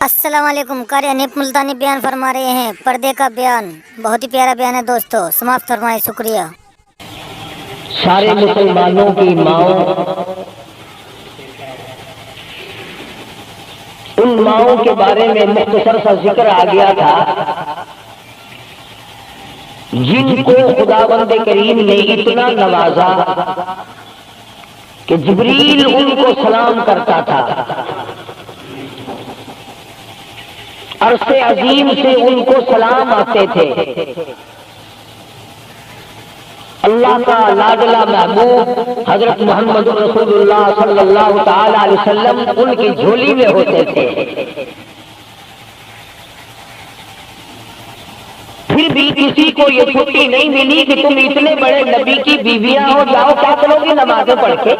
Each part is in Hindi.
अस्सलाम वालेकुम। कारी हनीफ मुल्तानी बयान फरमा रहे हैं। पर्दे का बयान बहुत ही प्यारा बयान है दोस्तों, समाप्त फरमाएं। शुक्रिया। सारे मुसलमानों की माओ, उन माओ के बारे में मुख्तसर सा जिक्र आ गया था जिनको खुदावंद करीम ने इतना नवाजा कि जिब्रील उनको सलाम करता था, अरसे अजीम से उनको सलाम आते थे। अल्लाह का लाडला महबूब हजरत मोहम्मद रसूलुल्लाह सल्लल्लाहु तआला अलैहि वसल्लम उनकी झोली में होते थे। फिर भी किसी को ये छुट्टी नहीं मिली कि तुम इतने बड़े नबी की बीवियां हो, जाओ क्या करोगी नमाजें पढ़ के,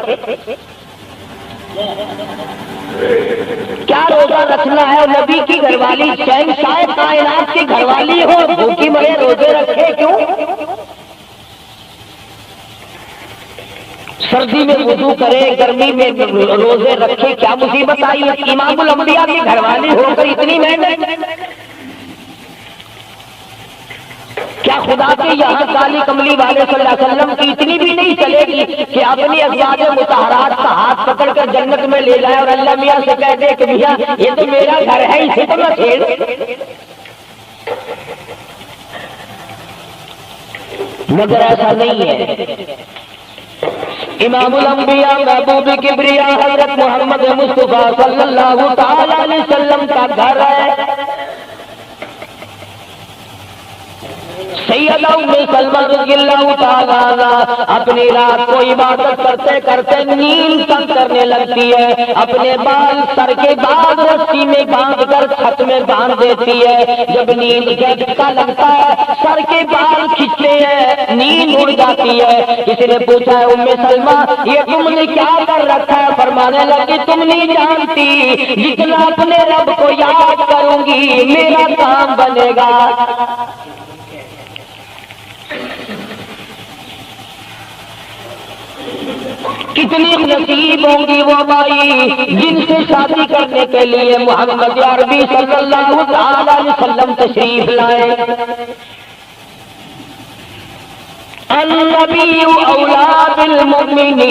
क्या रोजा रखना है। नबी की घरवाली शहंशाह कायनात की घरवाली हो, भूखी मरे रोजे रखे क्यों। सर्दी में वुजू करे, गर्मी में रोजे रखे, क्या मुसीबत आई। इमामुल अंबिया की घरवाली होकर इतनी मेहनत, क्या खुदा के यहाँ काली कमली वाले सल्लल्लाहु अलैहि वसल्लम की इतनी भी नहीं चलेगी कि अपनी अज़वाज मुतहरात का हाथ पकड़कर जन्नत में ले जाए और अल्लाह मियाँ से कह दे कि भैया ये तो मेरा घर है, इसे तो मैं छेड़। मगर ऐसा नहीं है। इमामुल अंबिया महबूब किबरिया हजरत मोहम्मद मुस्तफा सल्लल्लाहु तआला अलैहि वसल्लम का घर है। सैयदा उम्मे सलमा रज़ियल्लाहु तआला अपनी रात को इबादत करते करते नींद तंग करने लगती है। अपने बाल सर के बाद रस्सी में बांध कर छत में बांध देती है। जब नींद का झटका लगता है, सर के बाल खींचते हैं, नींद उड़ जाती है। किसी ने पूछा है उम्मे सलमा ये तुमने क्या कर रखा है। फरमाने लगी तुम नहीं जानती, जितना अपने रब को याद करूंगी मेरा काम बनेगा। कितनी नसीब होंगी वो माई जिनसे शादी करने के लिए मोहम्मद अरबी सल्लल्लाहु तआला अलैहि वसल्लम तशरीफ लाए। अन्नबी औला बिल मुमिनीन,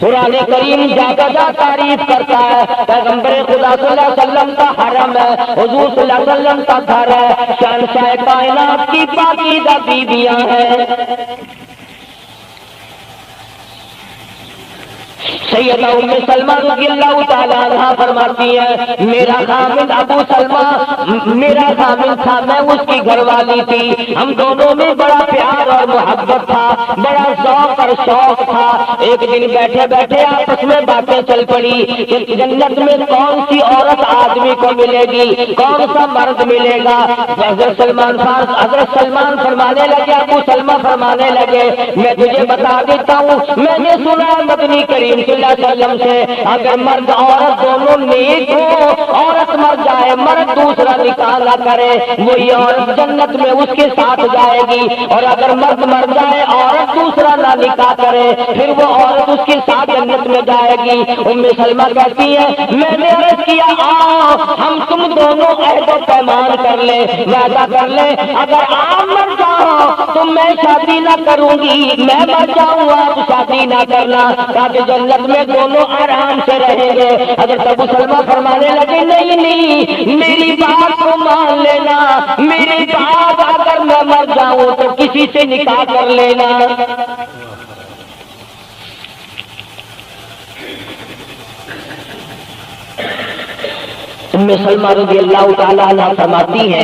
कुरान करीम ज्यादा तारीफ करता है। पैगंबर खुदा सल्लल्लाहु अलैहि वसल्लम का हरम है, हुजूर सल्लल्लाहु अलैहि वसल्लम का घर है, शहंशाह कायनात की पाकीज़ा बीवियां हैं। सैयदा उम्मे सलमा रज़ियल्लाहु तआला अन्हा फरमाती है मेरा खामिद अबू सलमा मेरा खामिद था, मैं उसकी घरवाली थी। हम दोनों में बड़ा प्यार और मोहब्बत था, बड़ा शौक और शौक था। एक दिन बैठे बैठे आपस में बातें चल पड़ी कि जन्नत में कौन सी औरत आदमी को मिलेगी, कौन सा मर्द मिलेगा। हजरत सलमान फरमाने लगे, अबू सलमा फरमाने लगे मैं तुझे बता देता हूँ, मैंने सुना मदनी करीम सल्लल्लाहु अलैहि वसल्लम से अगर मर्द औरत दोनों नेक हो, औरत मर जाए मर्द दूसरा निकाह न करे, वही औरत जन्नत में उसके साथ जाएगी। और अगर मर्द मर जाए औरत दूसरा ना निकाह करे, फिर वो औरत उसके साथ जन्नत में जाएगी। उम्मे सलमा कहती है मैंने अर्ज किया आओ हम तुम दोनों अहद पैमान कर ले, वादा कर ले, अगर आप मर जाओ तो मैं शादी ना करूंगी, मैं मर जाऊँ आप शादी ना करना, ताकि जन्नत में दोनों आराम से रहेंगे। अगर अबू सलमा फरमाने लगे नहीं नहीं मेरी बात को मान लेना, मेरी बात अगर मैं मर जाऊं तो किसी से निकाह कर लेना। उम्मे सलमा रज़ियल्लाहु तआला अन्हा फरमाती है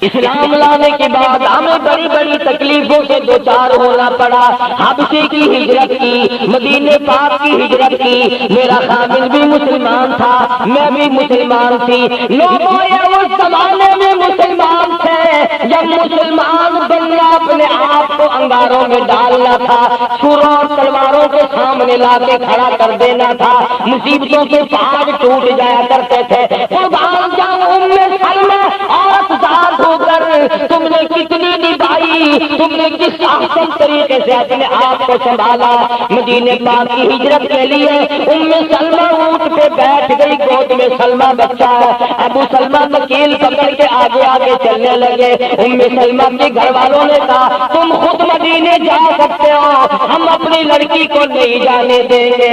इस्लाम लाने के बाद हमें बड़ी बड़ी तकलीफों से दो चार होना पड़ा। हबशे की हिजरत की, मदीने पाक की हिजरत की। मेरा खामिद भी मुसलमान था, मैं भी मुसलमान थी। लोगों ये उस जमाने में मुसलमान थे जब मुसलमान बनना अपने आप को अंगारों में डालना था, सुरों और तलवारों के सामने लाके खड़ा कर देना था, मुसीबतों के पहाड़ टूट जाया करते थे। कुर्बान जाऊं उम्मे सलमा औरत जात होकर तुमने कितनी निभाई, तुमने किस आसान तरीके से अपने आप को संभाला। मदीने पाक की हिजरत के लिए उम्मे सलमा ऊंट पे बैठ गई, गोद में सलमा बच्चा है। अबू सलमा नकील पकड़ के आगे आगे चलने लगे। उम्मे सलमा के घर वालों ने कहा तुम खुद मदीने जा सकते हो, हम अपनी लड़की को नहीं जाने देंगे।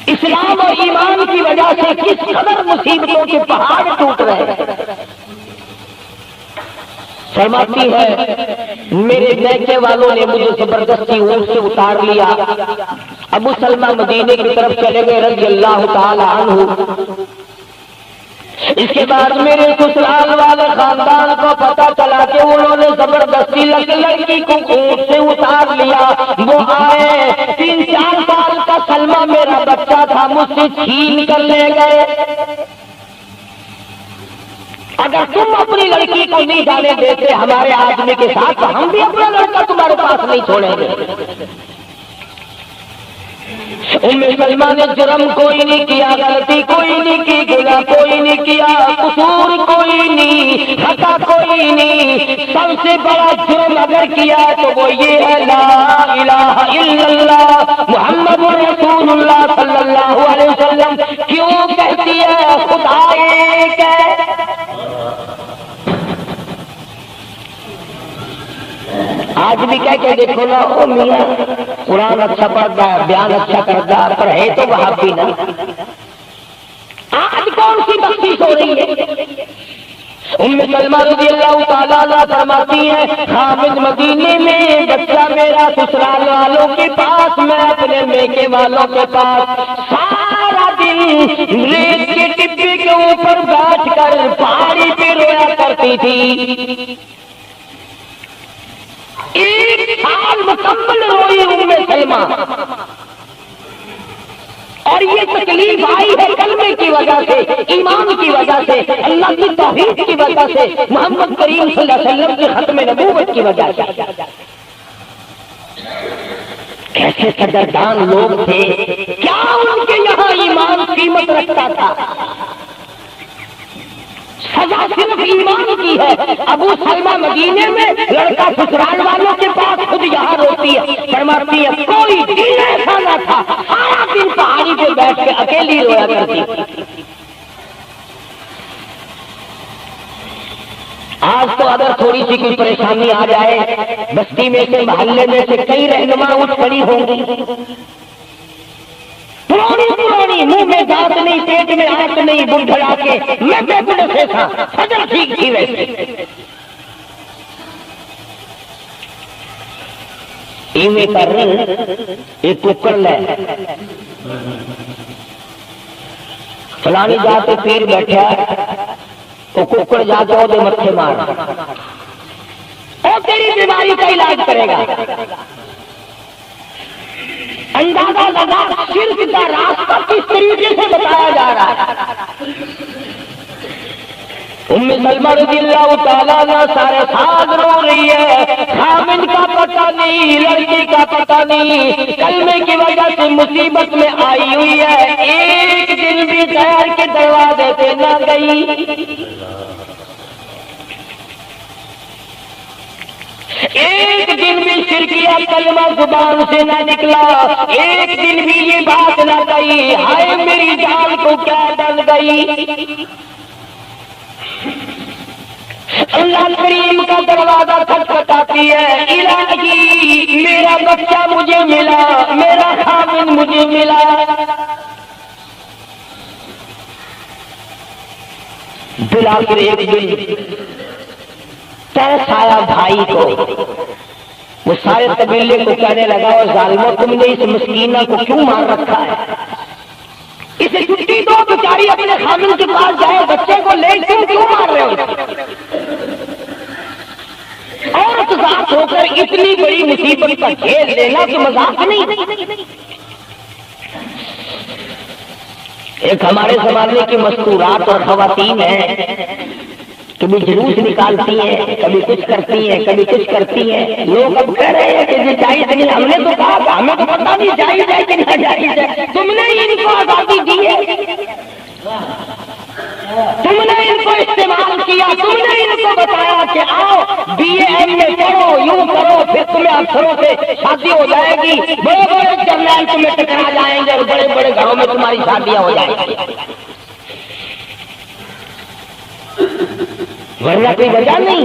इस्लाम और ईमान की वजह से किस कदर मुसीबतों के पहाड़ टूट रहे हैं। फरमाती है मेरे मैके वालों ने मुझे जबरदस्ती ऊंट से उतार लिया। अबू सलमा मदीने की तरफ चले गए रज़ी अल्लाह ताला अन्हु। इसके बाद मेरे ससुराल वाले खानदान को पता चला कि उन्होंने जबरदस्ती लड़की को ऊंट से उतार लिया। वो आए 3-4 साल का सलमा मेरा बच्चा था, मुझसे छीन कर ले गए। अगर तुम अपनी लड़की को नहीं जाने देते हमारे आदमी के साथ, तो हम भी अपना लड़का तुम्हारे पास नहीं छोड़ेंगे। उम्मे सलमा ने जुर्म कोई नहीं किया, गलती कोई नहीं की, गुनाह कोई नहीं किया, कसूर कोई नहीं, खता कोई नहीं। सबसे बड़ा जुर्म अगर किया तो वो ये है ला इलाहा इल्लल्लाह मुहम्मदुर रसूलुल्लाह सल्लल्लाहु अलैहि वसल्लम क्यों कहती है खुदा एक है। आज भी कह के देखो ना, ओ मियां कुरान अच्छा पढ़ता है, बयान अच्छा करता है, पर है तो वहां भी ना। आज कौन सी बख्शिश हो रही है। उम्मे सलमा रज़ियल्लाहु ताला अन्हा फरमाती है हामिद मदीने में, बच्चा मेरा ससुराल वालों के पास, मैं अपने मेके वालों के पास सारा दिन रेत के टिब्बे के ऊपर बैठकर पहाड़ी पे रोया करती थी। 1 साल मुकम्मल रोई उम्मे सलमा। और ये तकलीफ आई है कलमे की वजह से, ईमान की वजह से, अल्लाह की तौहीद की वजह से, मोहम्मद करीम सल्लल्लाहु अलैहि वसल्लम के खत्म नबूवत की वजह से। कैसे कदरदान लोग थे, क्या उनके यहाँ ईमान कीमत रखता था। सजा सिर्फ ईमान की है। अबू सलमा मदीने में, लड़का ससुराल वालों के पास, खुद यहाँ रोती है। फरमाती है कोई दिन ऐसा न था, सारा दिन पहाड़ी पे बैठ के अकेली रोया करती। आज तो अगर थोड़ी सी कोई परेशानी आ जाए, बस्ती में से, मोहल्ले में से कई रहनुमा उठ खड़ी होंगी, पुरानी मुंह में दांत नहीं, पेट में आंत नहीं, बुढ़ा के मैं बेपड़े से था, सजा ठीक थी वैसे। इवे कर एक कुकर ले फलानी जाके पीर बैठा तो कुकर जाके ओदे मत्थे मार, ओ तेरी बीमारी का इलाज करेगा। अंदाजा लगा शिर्क का रास्ता किस तरीके से बताया जा रहा है। उम्मे सलमा रज़ियल्लाहु ताला अन्हा सारे साथ रो रही है। खामिद का पता नहीं, लड़की का पता नहीं, कलमे की वजह से मुसीबत में आई हुई है। एक दिन भी खैर के दरवाजे पे न गई, एक दिन भी शिरकिया कलमा जुबान से ना निकला, एक दिन भी ये बात ना कही हाय मेरी जान को क्या डल गई। अल्लाह करीम का दरवाजा खटखटाती है, इलाही मेरा बच्चा मुझे मिला, मेरा खामिद मुझे मिला। दिल आखिर एक दिन तरस आया भाई को, वो सारे कबीले को कहने लगा और जालिमों तुमने इस मस्कीना को क्यों मार रखा है, इसे छुट्टी दो, बेचारी अपने खामिद के पास जाए, बच्चे को ले क्यों मार रहे हो। औरत जात होकर इतनी बड़ी मुसीबत का झेल लेना तो मजाक नहीं। एक हमारे जमाने की मस्तूरात और खवातीन है, कभी जुलूस निकालती हैं, कभी कुछ करती हैं, कभी कुछ करती हैं। लोग अब कह रहे हैं कि जायज नहीं, हमने तो कहा हमें तो पता नहीं जायज है कि ना जायज है, तुमने इनको आजादी दी है, तुमने इनको इस्तेमाल किया, तुमने इनको बताया कि आओ BA MA पढ़ो, यूं करो, फिर तुम्हें अफसरों से शादी हो जाएगी, बड़े बड़े जर्नल तुम्हें टकरा जाएंगे और बड़े बड़े घरों में तुम्हारी शादियां हो जाएंगी, वरना कोई वजह नहीं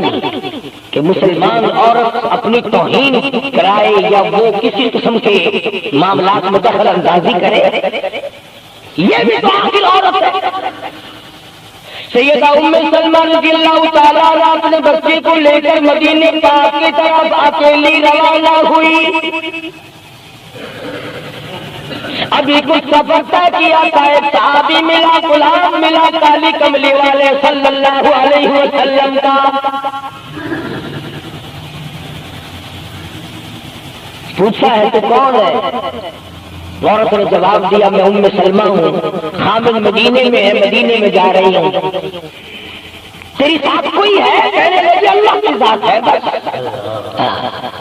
कि मुसलमान औरत अपनी तौहीन कराए या वो किसी किस्म के मामलात में दखल अंदाजी करे। ये भी तो आखिर औरत है। सैयदा उम्मे सलमा रज़ियल्लाहु ताला अन्हा अपने बच्चे को लेकर मदीने पाक की तरफ अकेली रवाना हुई। अभी कुछ सफर तय किया था, एक सहाबी मिला, गुलाम मिला काली कमली वाले सल्लल्लाहु अलैहि वसल्लम का। पूछा है तो कौन है? औरत ने जवाब दिया, मैं उम्मे सलमा हूँ, खामिद मदीने में है, मदीने में जा रही हूँ। तेरी साथ कोई है? कहने लगे अल्लाह की साथ है बस।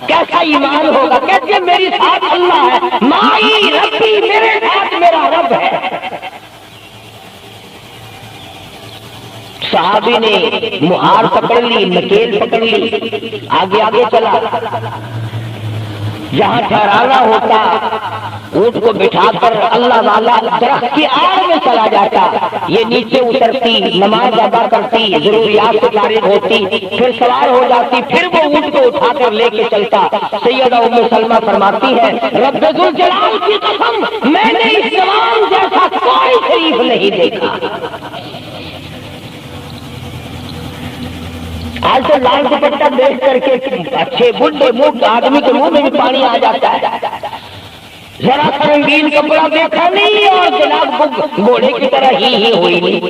कैसा ईमान होगा? कहते मेरी साथ अल्लाह है, माई रब्बी, मेरे साथ मेरा रब है। सहाबी ने मुहार पकड़ ली, नकेल पकड़ ली, आगे आगे चला। जहां ठहराना होता ऊंट को बिठाकर अल्लाह वाला दरख्त की आड़ में चला जाता, ये नीचे उतरती, नमाज अदा करती, जरूरियात से फारिग होती, फिर सवार हो जाती, फिर वो ऊंट को उठाकर लेके चलता। सैयदा उम्मे सलमा फरमाती है, रब्बे जुल जलाल की कसम, मैंने इस जवान जैसा कोई शरीफ नहीं देखा। आज तो लाल दुपट्टा देख करके अच्छे बुढ़े मुख आदमी के मुंह में भी पानी आ जाता है। जरा सा रंगीन कपड़ा देखा नहीं और जनाब घोड़े की तरह ही हुई नहीं,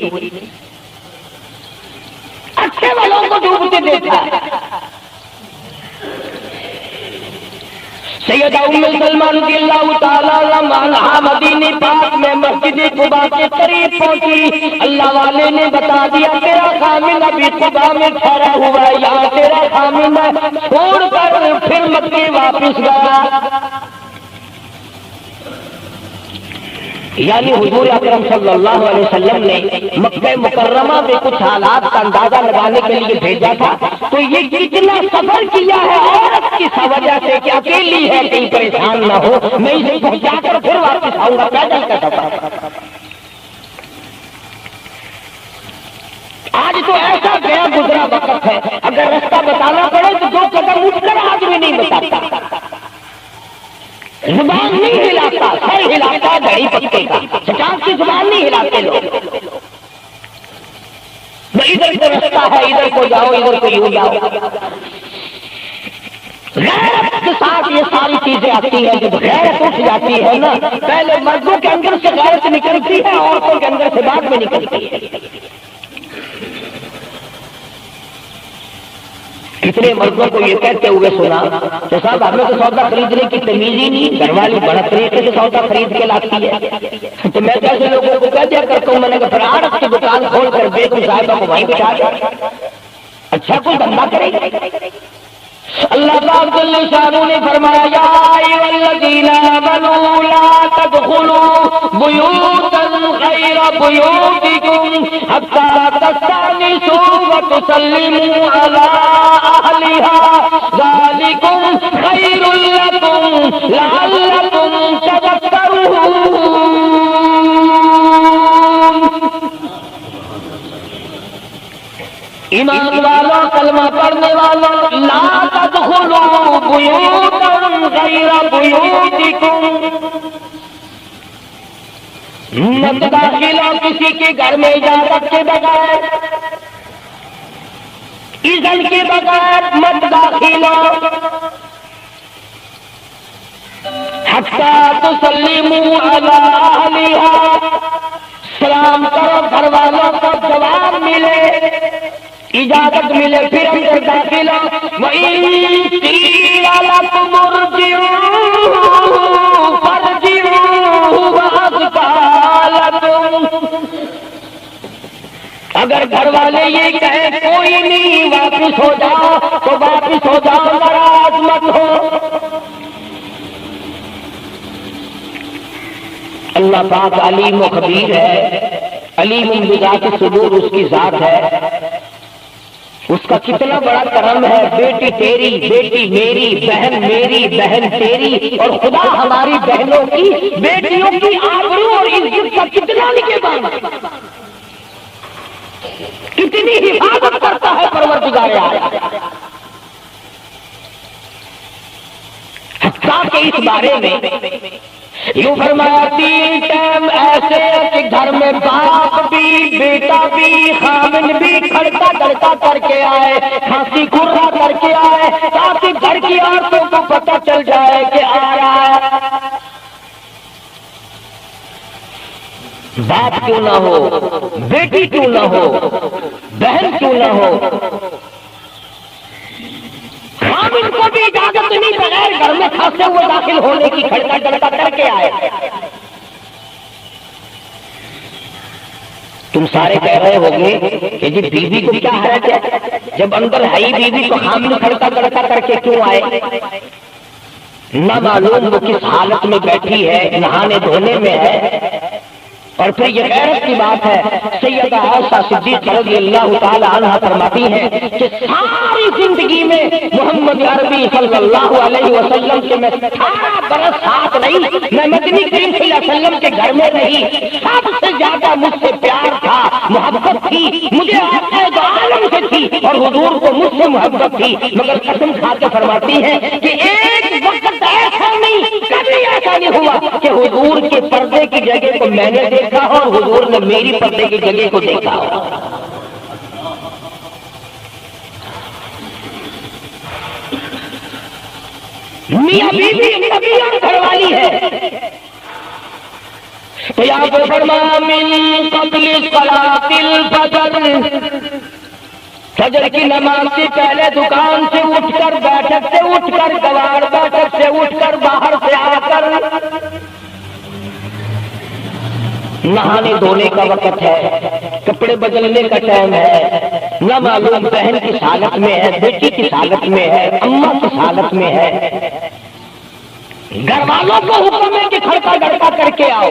अच्छे वालों को डूबते देखा। सैयदा उम्मे सलमा रज़ियल्लाहु ताला अन्हा मदीने पाक में मस्जिद कुबा के करीब पहुंची। अल्लाह वाले ने बता दिया, तेरा खामिद अभी कुबा में ठहरा हुआ है, यहाँ तेरा खामिद छोड़कर फिर मक्के वापिस गया। यानी हुजूर अकरम सल्लल्लाहु अलैहि वसल्लम ने मक्के मुकर्रमा में कुछ हालात का अंदाजा लगाने के लिए भेजा था। तो ये कितना सफर किया है औरत की वजह से कि अकेली है, कहीं परेशान ना हो, मैं इसे पहुंचाकर फिर वापस आऊंगा, पैदल का सफर। आज तो ऐसा गया गुजरा वक्त है, अगर रास्ता बताना पड़े तो 2 कदम उठकर आदमी नहीं बताता, जुबान नहीं हिलाता, सर हिलाता घड़ी पक्के का, चटाक की जुबान नहीं हिलाते लोग। इधर को रास्ता है, इधर को जाओ, इधर को यूं जाओ। गैरत के साथ ये सारी चीजें आती हैं। जब गैरत उठ जाती है ना, पहले मर्दों के अंदर से गैरत निकलती है, औरतों के अंदर से बाद में निकलती है। कितने मर्दों को ये कहते हुए सुना तो साहब हमें तो सौदा खरीदने की तमीज ही नहीं, घरवाली बड़ा तरीके से सौदा खरीद के लाती है। तो मैं कैसे लोगों को कह दिया करता हूँ, मैंने कहा आड़त की दुकान खोल कर बेगम साहिबा को वहीं बिठा दिया, अच्छा कोई धंधा करेगा। अल्लाह पाक जल्ल शानू ने फरमाया, या अय्युहल्लज़ीना आमनू ला तदखुलू बुयूतन गैरा बुयूतिकुम हत्ता तस्तनिसू व तुसल्लिमू अला अहलिहा ज़ालिकुम खैरुल लकुम लअल्लकुम तज़क्करून। ईमान वालों, कलमा पढ़ने वालों, ला तदखुलू बुयूतन गैरा बुयूतिकुम, मत दाखिल हो किसी के घर में इजाजत के बगैर, इज़्न के बगैर मत दाखिल हो। हत्ता तुसल्लिमू अला अहलिहा, सलाम करो घर वालों को, जवाब मिले, इजाजत मिले, फिर अंदर दाखिल हो। वइन क़ील लकुम इरजिऊ फरजिऊ वअज़का लकुम, अगर घर वाले ये कहे कोई नहीं वापिस हो जाओ तो वापिस हो जाओ, नाराज मत हो। अल्लाह पाक अलीम व खबीर है, अलीम बिज़ात सुदूर उसकी जात है। उसका कितना बड़ा करम है। बेटी तेरी, बेटी मेरी, बहन मेरी, बहन तेरी, और खुदा हमारी बहनों की, बेटियों की आबरू और इज्जत का कितना निगहबान, कितनी हिफाजत करता है परवरदिगार आलम। हत्ता के इस बारे में यूं फरमाया, 3 टाइम ऐसे कि घर में बाप भी, बेटा भी, खामिन भी खड़का दड़का करके आए, खांसी खुर्रा करके आए, ताकि घर की औरतों को पता चल जाए कि आ रहा है। बाप क्यों ना हो, बेटी क्यों ना हो, बहन क्यों ना हो, खामिन को भी इजाजत नहीं, बगैर घर में खांसे हुए दाखिल होने की खड़का दड़का करके आए। तुम सारे कह रहे होगे कि जी बीवी को क्या हरज है, जब अंदर है ही बीवी तो खामिन खड़का दड़का करके क्यों आए? न मालूम वो किस हालत में बैठी है, नहाने धोने में है। और फिर ये गैरत की बात है, सैयदा आयशा सिद्दीक़ा रज़ियल्लाहु ताला अन्हा फरमाती हैं कि सारी जिंदगी में मोहम्मद अरबी सल्लल्लाहु अलैहि वसल्लम से मैं 18 बरस साथ रही, मैं मदनी करीम सल्लल्लाहु अलैहि वसल्लम के घर में रही, सबसे ज्यादा मुझसे प्यार था, मोहब्बत थी, मुझे आक़ाए दो आलम से थी और हुजूर को मुझसे मोहब्बत थी। मगर कसम खा के फरमाती हैं कि एक वक्त ऐसा नहीं, कभी ऐसा नहीं हुआ कि हुजूर के पर्दे की जगह को मैंने देखा और हुजूर ने मेरी पर्दे की जगह को देखा हो। मियां बीवी नबी और घरवाली है। तो यहाँ पे फरमा मिन क़ब्ल सलातिल फजर, फजर की नमाज से पहले दुकान से उठकर, बैठक से उठकर, कबाड़ बैठक से उठकर, बाहर से आकर नहाने धोने का वक्त है, कपड़े बदलने का टाइम है। न मालूम बहन किस हालत में है, बेटी किस हालत में है, अम्मा किस हालत में है। घर वालों को हुक्म है कि खड़का दड़का करके आओ,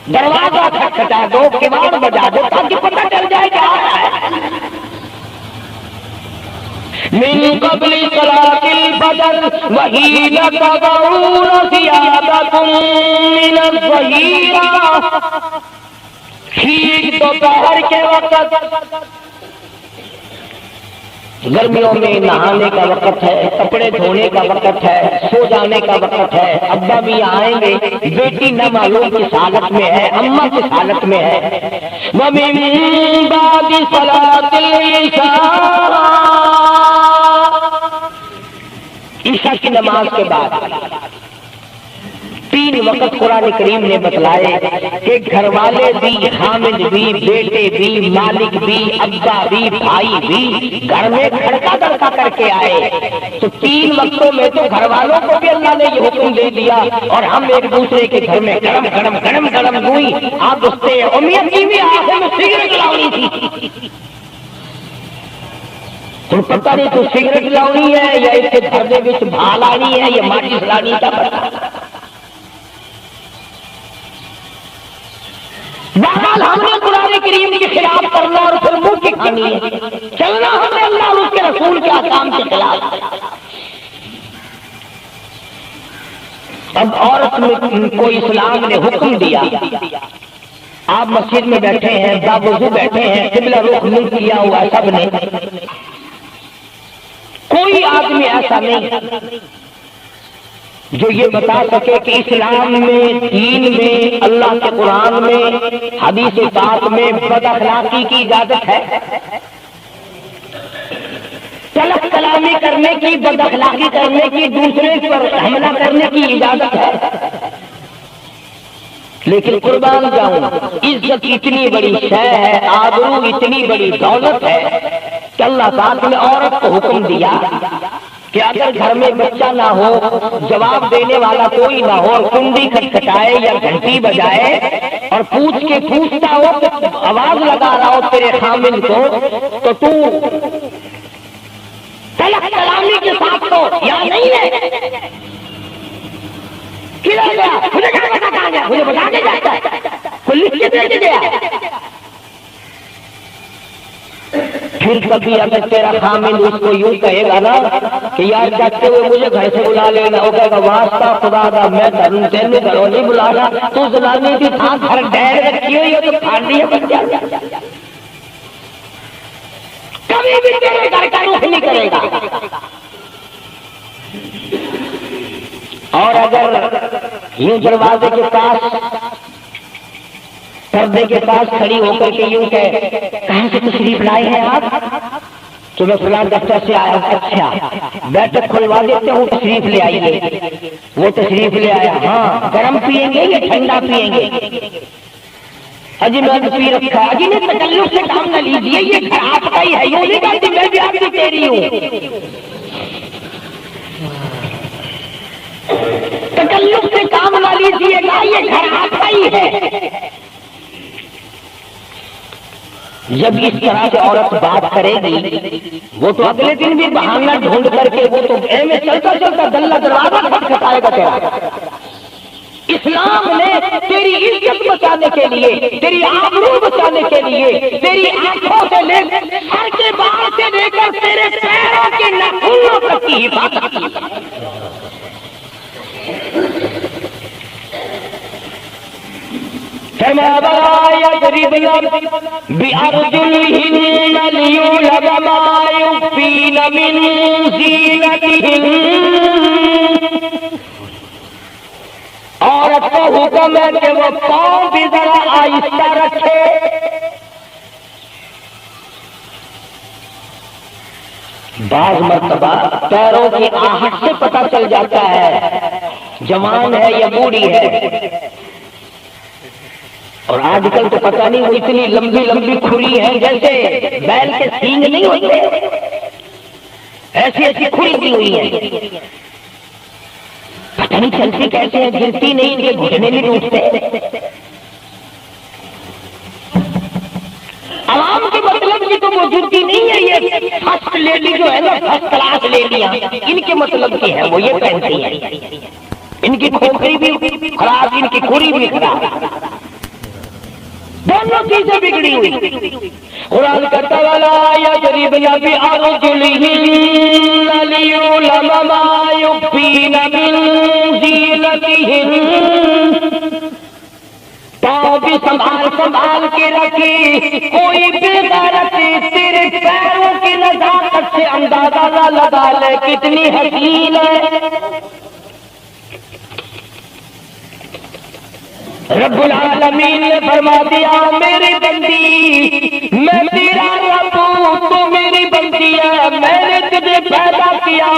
दरवाजा खटखटा दो, किवाड़ बजा दो, ताकि पता चल जाए क्या आ रहा है। मिन क़ब्ल सलातिल फजर वहीन तदऊन सियादतुम मिन ज़हीरा, ठीक दोपहर के वक्त, गर्मियों में नहाने का वक्त है, कपड़े धोने का वक्त है, सो जाने का वक्त है। अब्बा भी आएंगे, बेटी न मालूम किस हालत में है, अम्मा किस हालत में है। व मिन बादि सलातिल इशा, ईशा की नमाज के बाद 3 वक्त कुरान करीम ने बतलाए कि घर वाले भी, हामिद भी, बेटे भी, मालिक भी, अब्बा भी, भाई भी घर में खड़का दड़का करके आए। तो 3 वक्तों में तो घर वालों को भी अल्लाह ने ये हुक्म दे दिया और हम एक दूसरे के घर में गरम गरम गरम गरम हुई आप दोस्ते उम्मीद की भी आंखों में सिगरेट लानी थी। तुम पता नहीं तो सिगरेट लानी है या इसके धरने में भा लानी है या माचिस लानी का पता। बहरहाल हमने कुरान करीम के खिलाफ करना और फिर मुंह की खानी है, चलना हमने अल्लाह और उसके रसूल के अहकाम के खिलाफ। अब औरत को इस्लाम ने हुक्म दिया, आप मस्जिद में बैठे हैं, बावजूद बैठे हैं, किबला रुख मुंह किया हुआ सबने, कोई आदमी ऐसा नहीं जो ये बता सके कि इस्लाम में, दीन में, अल्लाह के कुरान में, हदीस पाक में बदअखलाकी की इजाजत है। तलख कलामी करने की, बदअखलाकी करने की, दूसरे पर हमला करने की इजाजत है। लेकिन कुर्बान जाऊं, इज्जत इतनी बड़ी शय है, आबरू इतनी बड़ी दौलत है कि अल्लाह पाक ने औरत को हुक्म दिया कि अगर घर में बच्चा ना हो, जवाब देने वाला कोई ना हो, और कुंडी खटखटाए या घंटी बजाए और पूछता हो तो आवाज लगा रहा हो तेरे खामिन को, तो तू तलख कलामी के साथ तो या नहीं है। किधर गया? मुझे कहाँ गया? मुझे बता के जाता है, कोई लिख के दे गया। फिर कभी अगर तेरा खामिद उसको यूं कहेगा ना कि यार जाते हुए मुझे घर से बुला लेना, वो कहेगा वास्ता खुदा का मैं तेन घरों नहीं बुलाना, तू जनानी की था घर डैर रखी हुई है तो फाड़ियां बन जा, कभी भी तेरे घर का रुख नहीं करेगा। और अगर यूं दरवाजे के पास पर्दे के पास खड़ी होकर के यूं कहां से तशरीफ लाए हैं आप, तो मैं फलां दफ्तर से आया। अच्छा बैठक खुलवा देते हूँ, तशरीफ ले आइए। वो तशरीफ ले आया, हाँ गर्म पिएंगे या ठंडा पिएंगे? अजी मैंने पी रखा है। अजी ने तकल्लुफ से काम न लीजिए, ये घर आपका ही है, यूं नहीं कहती मैं भी आपकी कह रही हूँ। तकल्लुफ से काम न लीजिएगा, ये घर आपका ही है। जब इस तरह से औरत बात करेगी, वो तो अगले दिन भी बहाना ढूंढ करके वो तो में चलता चलता गल्ला दरवाजा खटखटाएगा तेरा। इस्लाम ने तेरी इज्जत बचाने के लिए, तेरी आबरू बचाने के लिए, तेरी आंखों से लेकर सर के बाल से लेकर तेरे पैरों के नाखूनों तक की हिफाजत की। औरत को हुक्म है कि वो पांव भी जरा आहिस्ता रखे। बाज मर्तबा पैरों की आहट से पता चल जाता है जवान है या बूढ़ी है। और आजकल तो पता नहीं वो इतनी लंबी लंबी खुरी है, जैसे बैल के सींग नहीं होते, ऐसी ऐसी खुरी दी हुई है। पता नहीं चलती कैसे है, गिरती नहीं, इनके घुटने नहीं टूटते। आवाम के मतलब की तो मौजूदगी नहीं है। ये फर्स्ट लेडी जो है ना, फर्स्ट क्लास लेडियां, इनके मतलब की है, वो ये पहनती है। इनकी खोखरी भी खराब, इनकी खुरी भी खराब, दोनों चीजें बिगड़ी हुई। कुरान कहता वाला या गरीब नबी अर्जुलिहिन्ना लियुलमा मा युखफीना मिन ज़ीनतिहिन्न। पाँव भी संभाल संभाल के रखी, कोई बेगैरत तेरे पैरों की नजाकत से अंदाजा न लगा ले कितनी हसीन है। रब्बुल आलमीन ने फरमा दिया, मेरी बंदी मैं तेरा रब हूं, तू मेरी बंदी है, मैंने तुझे पैदा किया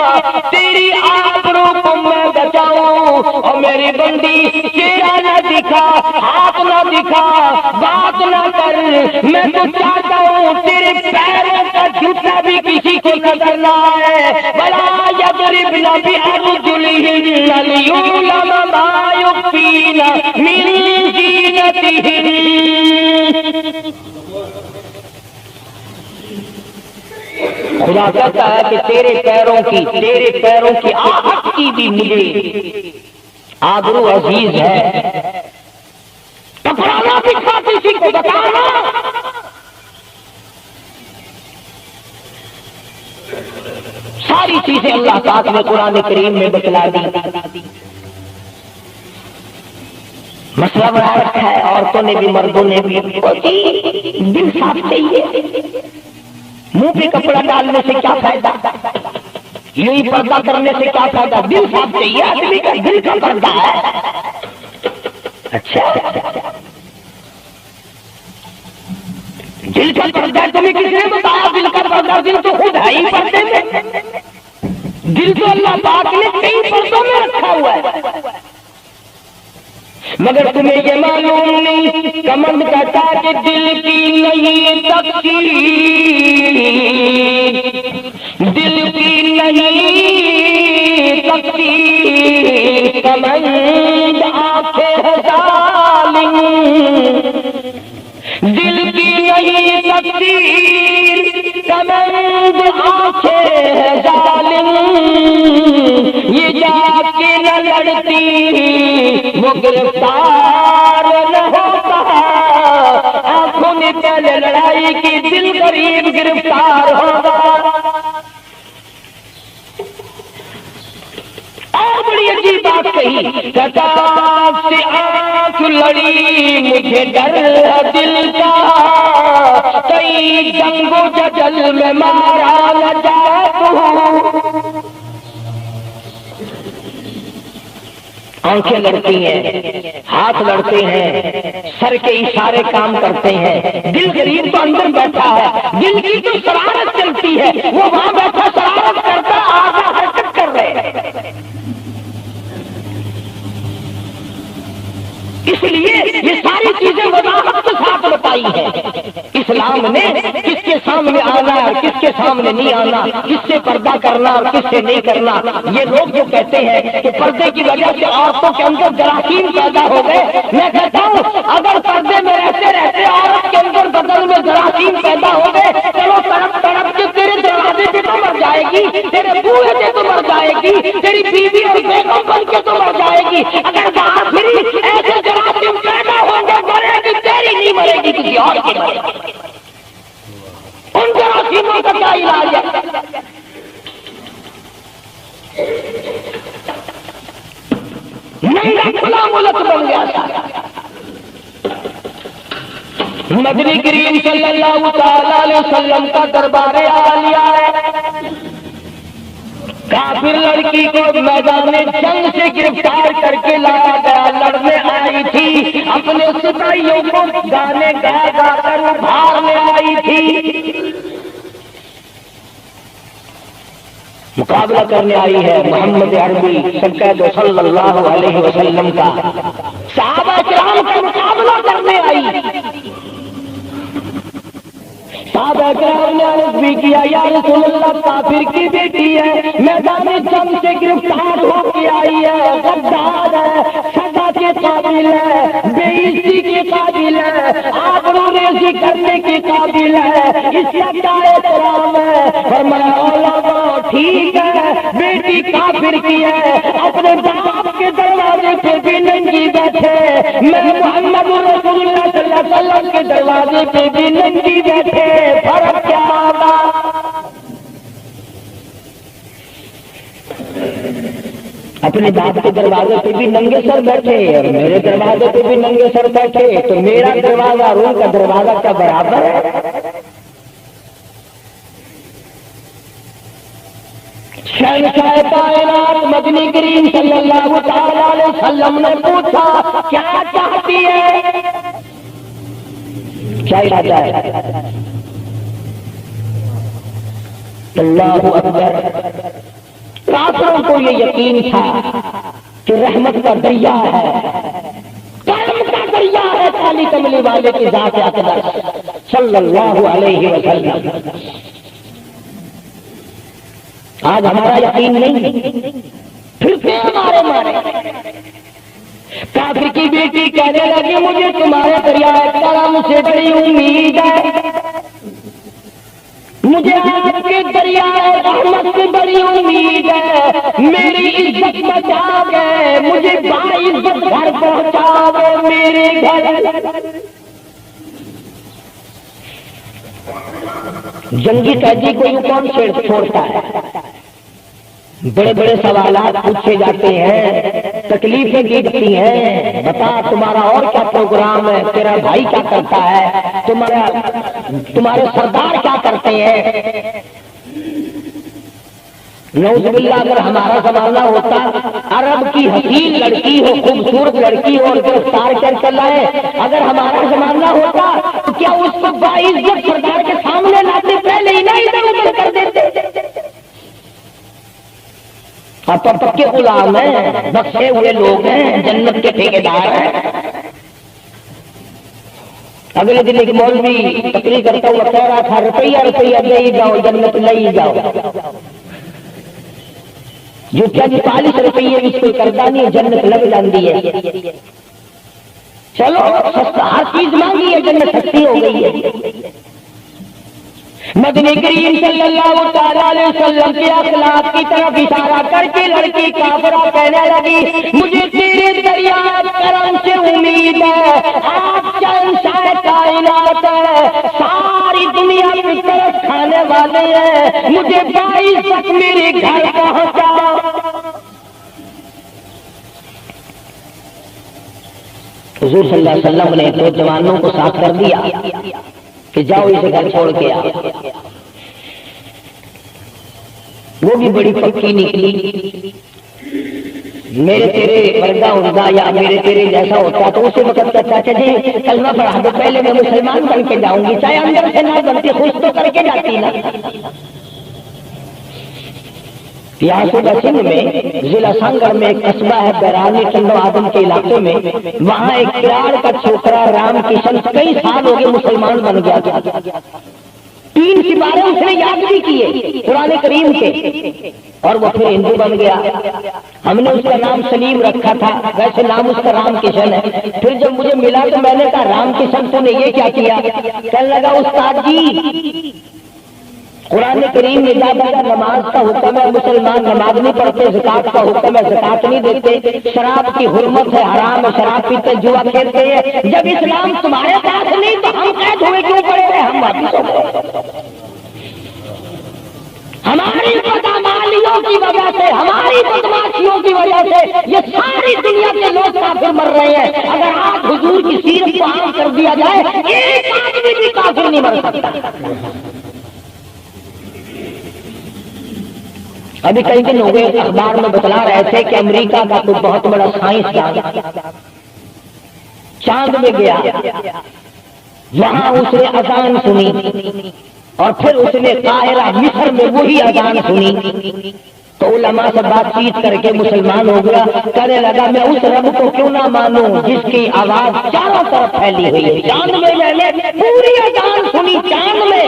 तेरी आबरू को मैं बचाऊं। और मेरी बंदी चेहरा न दिखा, हाथ न दिखा, बात न कर, मैं तो चाहता हूं तेरे पैरों का जूता भी किसी को नजर न आए। बड़ा यदरिबना भी अर्जुलिहिन्ना लियुलमा मा युखफीना मिन ज़ीनतिहिन्न। खुदा कहता है कि तेरे पैरों की आहट की भी मुझे आबरू अजीज है। पकड़ाना दिखा किसी को बताना। सारी चीजें अल्लाह पाक ने कुरान करीम में बतला दी। मसला बना रखा है औरतों ने भी मर्दों ने भी। दिल साफ चाहिए, मुंह पे कपड़ा डालने से क्या फायदा, यूं ही पर्दा करने से क्या फायदा। दिल साफ चाहिए, आदमी का दिल का पर्दा है। अच्छा दिल का पर्दा तुम्हें किसने बताया? दिल का पर्दा दिल तो खुद है ही पर्दे में। दिल तो अल्लाह पाक ने कई पर्दों में रखा हुआ है, मगर तुम्हें ये मालूम नहीं। कमंद कहता कि दिल की नहीं तकदीर, दिल की नहीं तकदीर, कमंद आंखें है जालिम। दिल की नहीं तकदीर, कमंद आंखें है जालिम। ये जाके न लड़ती वो गिरफ्तार न होता। आंखों ने पहले लड़ाई की, दिल करीब गिरफ्तार गिरफ्तार होगा। और बड़ी अजीब बात कही, कतार से आंख लड़ी मुझे डर है दिल का, कई जंगो जदल में मारा न जाऊं। आंखें लड़ती हैं, हाथ लड़ते हैं, सर के इशारे काम करते हैं, दिल गरीब तो अंदर बैठा है, दिल की तो शरारत चलती है, वो वहां बैठा शरारत करता, आधा हरकत कर रहे हैं। इसलिए ये सारी चीजें वजाहत के साथ बताई है इस्लाम ने, किसके सामने आना और किसके सामने नहीं आना, किससे पर्दा करना और किससे नहीं करना। ये लोग जो कहते हैं कि पर्दे की वजह से औरतों के अंदर जरासीम पैदा हो गए, मैं कहता हूँ अगर पर्दे में रहते रहते औरत के अंदर बदन में जरासीम पैदा हो गए, चलो तड़प तड़प के तेरे दरवाजे पे तो मर जाएगी, तेरे बूहे पे तो मर जाएगी, तेरी बीवी और बेगम बन के तो मर जाएगी। अगर बाहर फिरी ऐसे जरासीम पैदा होंगे, मरेगी तेरी नहीं मरेगी, किसी और की मरेगी। उन जरासीमों का क्या इलाज है? नंगा खुला मुल्क बन गया था। नबी करीम सल्लल्लाहु तआला अलैहि वसल्लम का दरबार आलिया है। काफिर लड़की को मैदान जंग से गिरफ्तार करके लाया गया, लड़ने आई थी, अपने सिपाहियों को गाने गा गा कर उभारने आई थी, मुकाबला करने आई है मोहम्मद अरबी सरकार सल्लल्लाहु अलैहि वसल्लम का, सहाबा किराम का मुकाबला करने आई। सहाबा किराम ने अर्ज भी किया, या रसूल अल्लाह, काफिर की बेटी है, मैदान जंग से गिरफ्तार होकर आई है, गद्दार है, सजा के काबिल है, बेइज्जती के काबिल है, आबरूरेज़ी करने के काबिल है, इसका क्या एहतराम है? फरमाया ठीक है, बेटी काफिर की है, अपने बाप के दरवाजे पे भी नंगी बैठे, मैं मोहम्मद रसूलुल्लाह सल्लल्लाहु अलैहि वसल्लम के दरवाजे पे भी नंगी बैठे, फर्क क्या होगा? अपने बाप के दरवाजे पे भी नंगे सर बैठे और मेरे दरवाजे पे भी नंगे सर बैठे, तो मेरा दरवाजा और उनका दरवाजा क्या बराबर है? शहंशाह कायनात मदनी करीम सल्लल्लाहु तआला अलैहि वसल्लम ने पूछा, क्या चाहती है? क्या इरादा है? अल्लाहु अकबर। काफिरों को ये यकीन था कि रहमत का दरिया है, कर्म का दरिया है, काली कमली वाले की जात अकबर सल्लल्लाहु अलैहि वसल्लम। आज हमारा यकीन नहीं, फिर से हमारे मारे। काफिर की बेटी कहने लगी, मुझे तुम्हारे दरियाए करम से बड़ी उम्मीद है, मुझे आपके दरियाए रहमत से बड़ी उम्मीद है, मेरी इज्जत बचा गए, मुझे बाइज्जत घर पहुंचाओ मेरे घर। जंगी कैदी को यूं कौन छोड़ता है? बड़े बड़े सवालात पूछे जाते हैं, तकलीफें दी जाती हैं, बता तुम्हारा और क्या प्रोग्राम है, तेरा भाई क्या करता है, तुम्हारे सरदार क्या करते हैं। नौजुबिल्लाह, अगर हमारा जमाना होता, अरब की हसीन लड़की हो, खूबसूरत लड़की हो और गिरफ्तार कर लाए, अगर हमारा जमाना होता तो क्या उसको बाइज्जत सरदार के सामने लाते, पहले ही नहीं इधर उधर कर देते। अब तो पक्के गुलाम हैं, बख्शे हुए लोग हैं, जन्नत के ठेकेदार हैं। अगले दिन एक मौलवी तकरीर करता हुआ कह रहा था, रुपया रुपया ले ही जाओ, जन्नत ले ही जाओ। जो क्या 40 रुपये भी कोई करता नहीं, जन्नत लग जाती है। चलो हर चीज मांगी है, जन्नत सस्ती हो गई है। मदनी करीम सल्लल्लाहु तआला अलैहि वसल्लम के अखलाक की तरफ इशारा करके लड़की काफिरा कहने लगी, मुझे तेरे दरिया करम से उम्मीद है, आप शहंशाह कायनात है, सारी दुनिया की तरफ खाने वाले हैं, मुझे 22 तक मेरे घर पहुंचाओ। हुजूर सल्लल्लाहु अलैहि वसल्लम ने तो जवानों को साफ कर दिया कि जाओ इसे घर छोड़ के आओ। वो भी बड़ी पक्की निकली। मेरे तेरे वर्गा होगा या मेरे तेरे जैसा होता तो उसी वक्त का चाचा जी कलमा पढ़ा दो, पहले मैं मुसलमान बन के जाऊंगी, चाहे अंदर से ना बनती, खुश तो करके जाती ना। यासूबा सिंह में जिला सांगड़ में एक कस्बा है बैरानी चंदो आदम के इलाके में, वहां एक किराड़ का छोकरा राम किशन कई साल हो गए मुसलमान बन गया था। 3 सिपारे उसने याद भी किए कुरान करीम के, और वो फिर हिंदू बन गया। हमने उसका नाम सलीम रखा था, वैसे नाम उसका राम किशन है। फिर जब मुझे मिला तो मैंने कहा राम किशन तूने ये क्या किया? कहने लगा उस्ताद जी कुरान करीम में ज्यादा नमाज का हुक्म है, मुसलमान नमाज नहीं पढ़ते, ज़कात का हुक्म है, ज़कात नहीं देते, शराब की हुर्मत है, हराम है, शराब पीते जुआ खेलते हैं। जब इस्लाम तुम्हारे पास नहीं तो हम कैद हुए क्यों पड़े हैं? हम वापिस हो गए। हमारी बदमालियों की वजह से, हमारी बदमाशियों की वजह से ये सारी दुनिया के लोग काफिर मर रहे हैं। अगर आज हुजूर की सीरत को आम कर दिया जाए, एक आदमी भी काफिर नहीं मर सकता। अभी कई दिन हो गए अखबार में बतला रहे थे कि अमेरिका का कोई बहुत बड़ा साइंसदान चांद में गया, वहां उसने अजान सुनी और फिर उसने काहिरा मिस्र में वही अजान सुनी, तो उलमा से बातचीत करके मुसलमान हो गया। कहने लगा मैं उस रब को क्यों ना मानूं जिसकी आवाज चारों तरफ फैली हुई है। चांद में मैंने पूरी अजान सुनी, चांद में।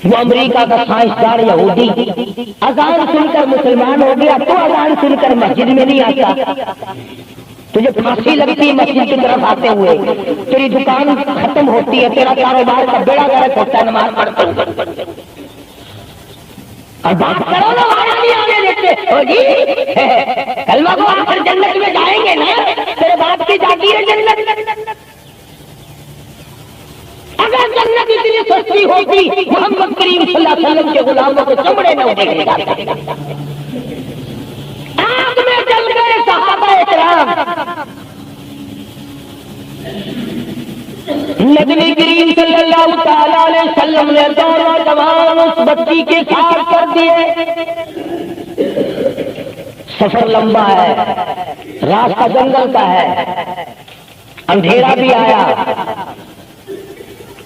वो अमेरिका का साइंसदान यहूदी अजान सुनकर मुसलमान हो गया, तो अजान सुनकर मस्जिद में नहीं आता। तुझे फांसी लगती है मस्जिद की तरफ आते हुए, तेरी दुकान खत्म होती है, तेरा कारोबार का बेड़ा गर्क होता है नमाज पढ़ते। और बात करो ना वहां नहीं आने देते हो जी, कलमा को आकर जन्नत में जाएंगे ना, तेरे बाप की जाती है जन्नत। अगर जन्नत इतनी सस्ती होती मोहम्मद करीम सल्लल्लाहु अलैहि वसल्लम के गुलामों को चमड़े न उड़े जाते। आग में जल गए सहाबा इकराम। नबी करीम सल्लल्लाहु तआला अलैहि वसल्लम ने दोनों जवान उस बच्ची के साथ कर दिए। सफर लंबा है, रास्ता जंगल का है, अंधेरा भी आया।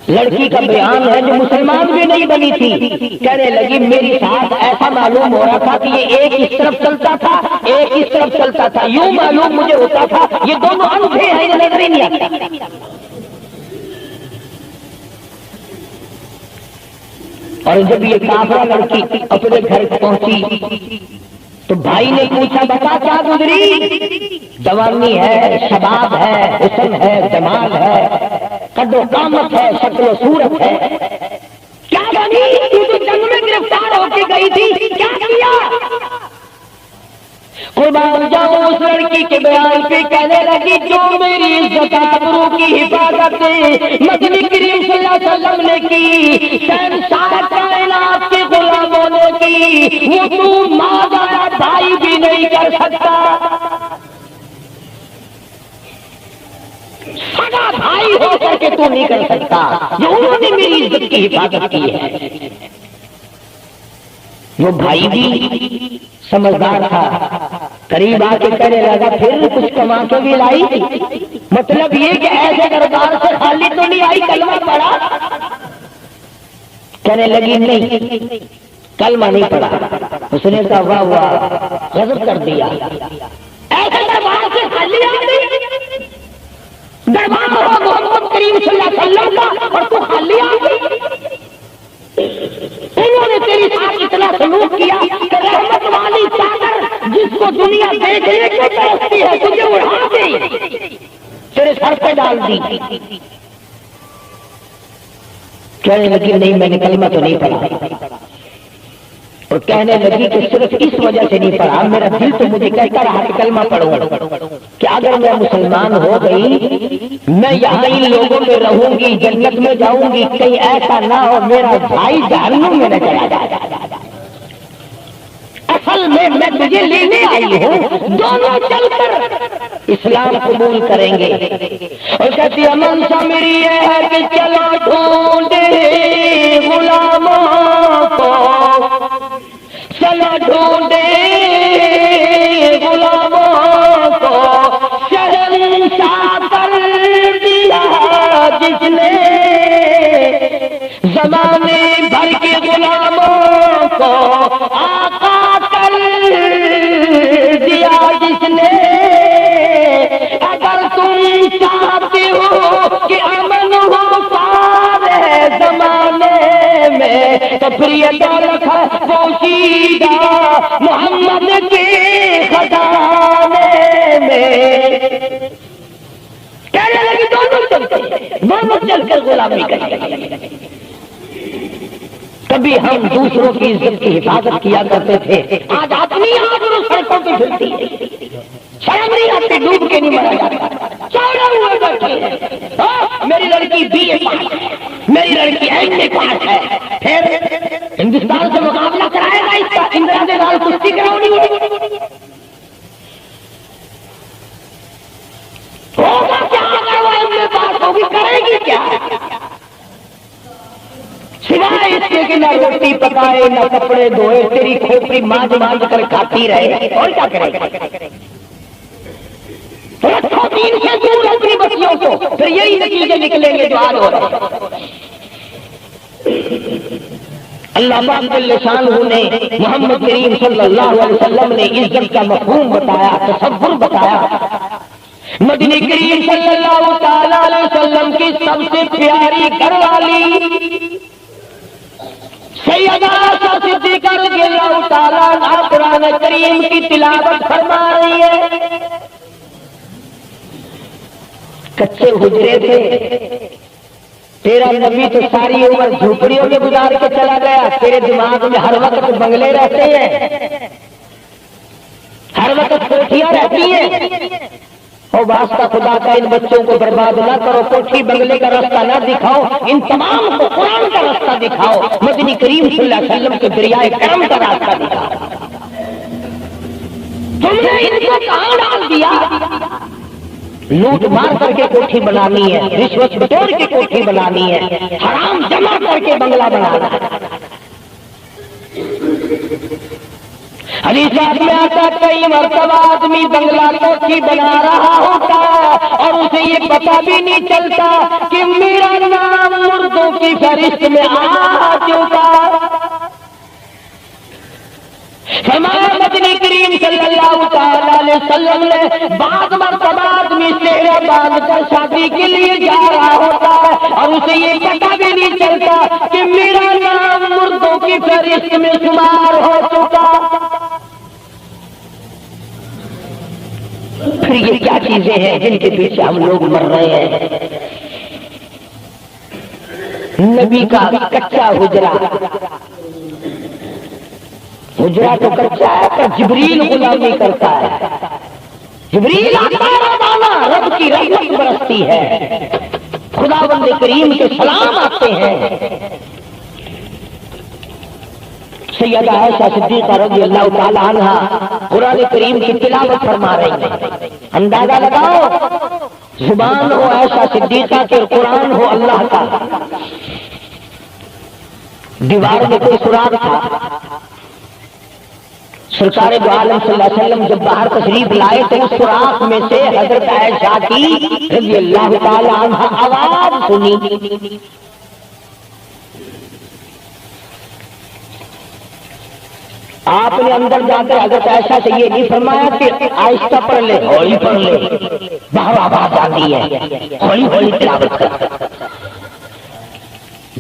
लड़की का बयान है जो मुसलमान भी नहीं बनी थी, कहने लगी मेरी साथ ऐसा मालूम हो रहा था कि ये एक इस तरफ चलता था, एक इस तरफ चलता था, यूं मालूम मुझे होता था ये दोनों अंधे हैं, नजर ही नहीं आता। और जब ये काफरा लड़की अपने घर पहुंची तो भाई ने पूछा बता क्या गुजरी? जवानी है, शबाब है, हुस्न है, जमाल है, कदो कामत है, शक्ल सूरत है, क्या बनी? तू तो जंग में गिरफ्तार होके गई थी, क्या किया? कुर्बान जाऊं उस लड़की के बयान पे, कहने लगी जो मेरी इज्जत आबरू की हिफाजत नबी करीम सल्लल्लाहु अलैहि वसल्लम ने की, शहंशाह कायनात के गुलामों ने की, वो तू माँ बाप भाई भी नहीं कर सकता। सगा भाई होकर के तू नहीं कर सकता, जो उन्होंने मेरी इज्जत की हिफाजत की है। वो भाई भी समझदार था, करीब आके कहने लगा फिर कुछ कमा के भी लाई? मतलब ये कि ऐसे दरबार से खाली तो नहीं आई, कलमा पढ़ा? कहने लगी नहीं, कलमा नहीं पढ़ा। उसने कहा वाह वाह, गजब कर दिया, ऐसे दरबार से खाली आ गई? दरबार मोहम्मद करीम सल्लल्लाहु अलैहि वसल्लम का और तू खाली आ गई? उन्होंने तेरी साथ इतना सलूक किया कि रहमत वाली चादर जिसको दुनिया देखने को तरसती है तुझे उड़ा दी, तेरे सर पे डाल दी। कहने लगी नहीं मैंने कलमा तो नहीं पढ़ा। और कहने लगी कि सिर्फ इस वजह से नहीं पढ़ा, मेरा दिल तो मुझे कहता रहा कि कलमा पढ़ूं कि अगर मैं मुसलमान हो गई, मैं यहाँ इन लोगों में रहूंगी, जन्नत में जाऊंगी, कहीं ऐसा ना हो मेरा भाई जहन्नुम में न चला जाए। असल में मैं तुझे लेने आई हूँ, दोनों चलकर इस्लाम कबूल करेंगे। और कहती अमन सा मेरी ये है कि चलो ढूंढे गुलामों को, चलो ढूंढे गुलामों को, शहंशाह कर दिया जिसने जमाने भर के गुलामों को, आका कर दिया जिसने। अगर तुम चाहते हो कि अमन हो सारे जमाने में, तो फिर ये दौलत है पोशीदा मोहम्मद के खजाने में। कहने लगी दोनों चलकर गुलामी करेंगे। कभी हम दूसरों की इज्जत की हिफाजत किया करते थे, आज अपनी आबरू सड़कों पे फिरती है, शर्म नहीं आती, डूब के नहीं मरा जाता, चौड़े हुए बैठे हैं। मेरी लड़की BA पास है, मेरी लड़की MA पास है, फिर हिंदुस्तान से मुकाबला कराएगा इसका, इंदिरा के साथ कुश्ती करानी होगा क्या? अगर वो MA पास होगी करेगी क्या? सिवाय इसके कि ना रोटी पकाए ना कपड़े धोए, तेरी खोपड़ी मांझ मांझ कर खाती रहे, और क्या करेगा? रखो दीन से दूर अपनी बच्चियों को, फिर यही नतीजे निकलेंगे जो आज हो रहे। अल्लाह पाक जल्ल शानहू ने मोहम्मद करीम सल्लल्लाहु अलैहि वसल्लम ने इज्जत का मफ़हूम बताया, तसव्वुर बताया। मदनी करीम सल्लल्लाहु तआला अलैहि वसल्लम की सबसे प्यारी घरवाली सैयदा आयशा सिद्दीक़ा रज़ियल्लाहु तआला अन्हा कुरान करीम की तिलावत फरमा रही है। कच्चे हुजरे थे, तेरा नबी तो सारी उम्र झोपड़ियों में गुजार के चला गया, तेरे दिमाग में हर वक्त बंगले रहते हैं, हर वक्त कोठियां रहती हैं। और वास्ता खुदा का इन बच्चों को बर्बाद ना करो, कोठी बंगले का रास्ता ना दिखाओ, इन तमाम को कुरान का रास्ता दिखाओ, मदनी करीम सल्लल्लाहु अलैहि वसल्लम के दरियाए करम का रास्ता दिखाओ। तुमने इनको कहां डाल दिया? लूट मार करके कोठी बनानी है, रिश्वत बटोर के कोठी बनानी है, हराम जमा करके बंगला बनाना है। हदीस में आता कई मरतबा आदमी बंगला कोठी बना रहा होता और उसे ये पता भी नहीं चलता कि मेरा नाम मुर्दों की फहरिस्त में आ चुका। हमारे मदनी करीम सल्लल्लाहु अलैहि वसल्लम ने बाद मरतबा आदमी सेहरा बांध कर शादी के लिए जा रहा होता है और उसे ये पता भी नहीं चलता कि मेरा नाम मुर्दों की फहरिस्त में शुमार हो चुका। फिर ये क्या चीजें हैं जिनके पीछे हम लोग मर रहे हैं? नबी का कच्चा हुजरा, हुजरा तो कच्चा है पर जिब्रील गुलामी करता है, जिब्रील आता है रोजाना, रब की रहमत बरसती है, खुदावंद करीम के सलाम आते हैं। सैयदा आयशा सिद्दीक़ा रज़ियल्लाहु ताला अन्हा कुरान करीम की तिलावत फरमा रही है। अंदाजा लगाओ, जुबान हो आयशा सिद्दीक़ा के, कुरान हो अल्लाह का। दीवार में कोई सुराग था, सरकार दो आलम सल्लल्लाहु अलैहि वसल्लम जब बाहर तशरीफ लाए तो उस सुराख में से हजरत आयशा की रज़ियल्लाहु ताला अन्हा आवाज सुनी। आपने अंदर जाकर हजरत आयशा से ये नहीं फरमाया कि आहिस्ता पढ़ ले, हौली पढ़ ले, बाहर आवाज आती है, हौली हौली तिलावत कर,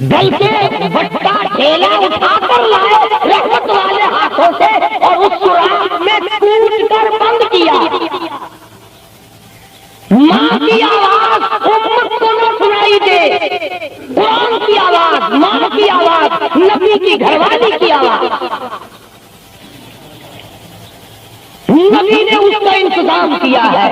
बल्कि बट्टा ठेला उठाकर लाए रहमत वाले हाथों से और उस सुराख में कूद कर बंद किया। माँ की आवाज उम्मत को न सुनाई दे, कुरान की आवाज, माँ की आवाज, नबी की घरवाली की आवाज। नबी ने उसका इंतजाम किया है।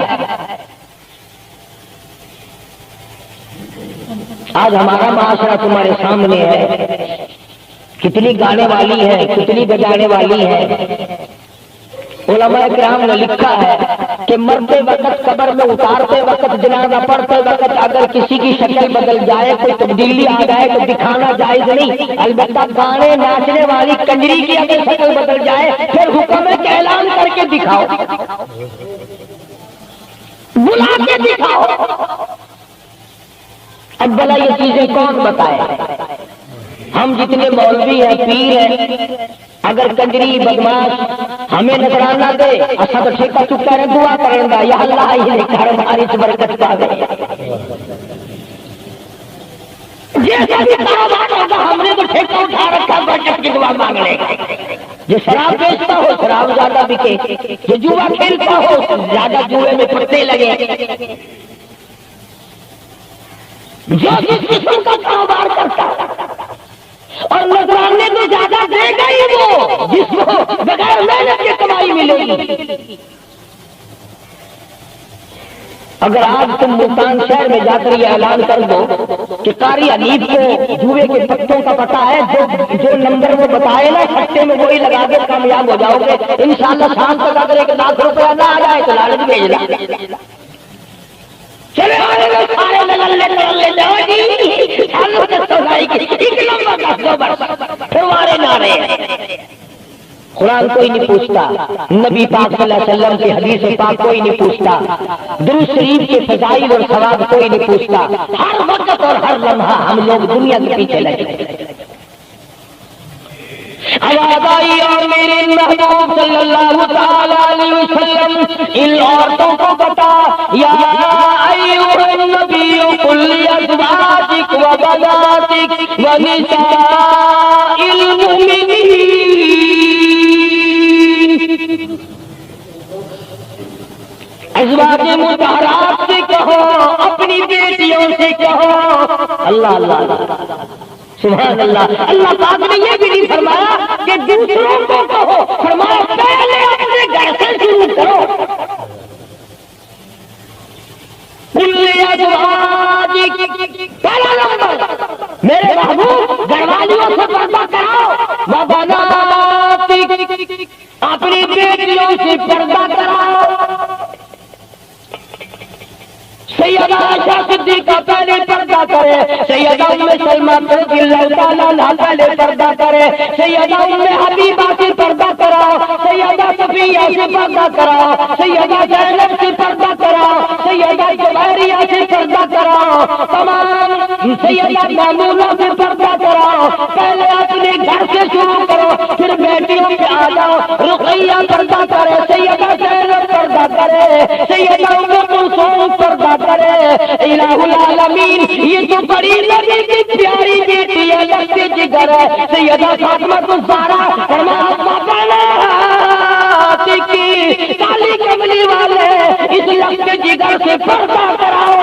आज हमारा माशरा तुम्हारे सामने है, कितनी गाने वाली है, कितनी बजाने वाली है। उलमा किराम ने लिखा है कि मरते वक्त, कब्र में उतारते वक्त, जनाजा पढ़ते वक्त अगर किसी की शक्ल बदल जाए, कोई तब्दीली आ जाए तो दिखाना जायज नहीं। अलबत्ता गाने नाचने वाली कंजरी की अगर शक्ल बदल जाए फिर हुक्म है कि ऐलान करके दिखाओ, बुला के दिखाओ। अब भला ये चीजें कौन बताए? हम जितने मौलवी हैं, पीर हैं, अगर कंजरी बदमाश हमें नजराना दे, असा तो ठेका चुका रहे, दुआ करेंगे या अल्लाह ही घर हमारी बरकत पावे। जैसा भी कारोबार होगा हमने तो ठेका उठा रखा, बरकत की दुआ मांग लेंगे। जो शराब बेचता हो शराब ज्यादा बिके, जो जुआ खेलता हो ज्यादा जुए में पत्ते लगे, जो जिस किस्म का कारोबार करता और नजराने तो ज्यादा देगा ही वो जिसको बगैर मेहनत की कमाई मिलेगी। अगर आज तुम मुल्तान शहर में जाकर ये ऐलान कर दो कि कारी हनीफ को जुए के पत्तों का पता है, जो नंबर वो बताए ना सट्टे में वही लगा के कामयाब हो जाओगे इंशाअल्लाह। शाम तक अगर 1 लाख रुपया ना आ जाए तो लालच भेजना। चले सारे ले जाओ जी, चालू फिर नारे। कुरान कोई नहीं पूछता, नबी पाक सल्लल्लाहु अलैहि वसल्लम की हदीस पाक कोई नहीं पूछता, दुरूद शरीफ के फजाइल और सवाब कोई नहीं पूछता। हर वक्त और हर लम्हा हम लोग दुनिया के पीछे लगे। आवाज आई और मेरे महबूब सल्लल्लाहु तआला अलैहि वसल्लम इन औरतों को बता, या अय्युहन नबिय्यु कुल लिअज़वाजिक व बनातिक व निसाइल मुमिनीन। अज़वाज मुतहरात से कहो, अपनी बेटियों से कहो। अल्लाह अल्लाह सुभान अल्लाह। अल्लाह पाक ने यह भी नहीं फरमाया कि दूसरों को कहो, फरमाया पहले अपने घर से शुरू करो। पहला नंबर मेरे महबूब घरवालियों से पर्दा कराओ, अपनी बेटियों से पर्दा कराओ। सैयदा आयशा सिद्दीका पहले पर्दा करे, सैयदा उम्मे सलमा रज़ियल्लाहु ताला अन्हा पहले पर्दा करे, सैयदा उम्मे हबीबा से पर्दा कराओ, सैयदा सफिया से पर्दा कराओ, सैयदा ज़ैनब से पर्दा कराओ, सैयदा जुबैरिया से पर्दा कराओ, तमाम सैयदा मामूना से पर्दा कराओ। पहले अपने घर से शुरू करो, फिर बेटियों पे आ जाओ। रुक़ैया पर्दा करे, सैयदा ज़ैनब पर्दा करे, सैयदा उम्मे कुलसूम पर्दा करे। इलाहुल आलमीन ये तो बड़ी नबी की प्यारी बेटी है, लगते जिगर है। सैयदा फातिमा ज़हरा की काली कमली वाले इस लगते जिगर से पर्दा कराओ।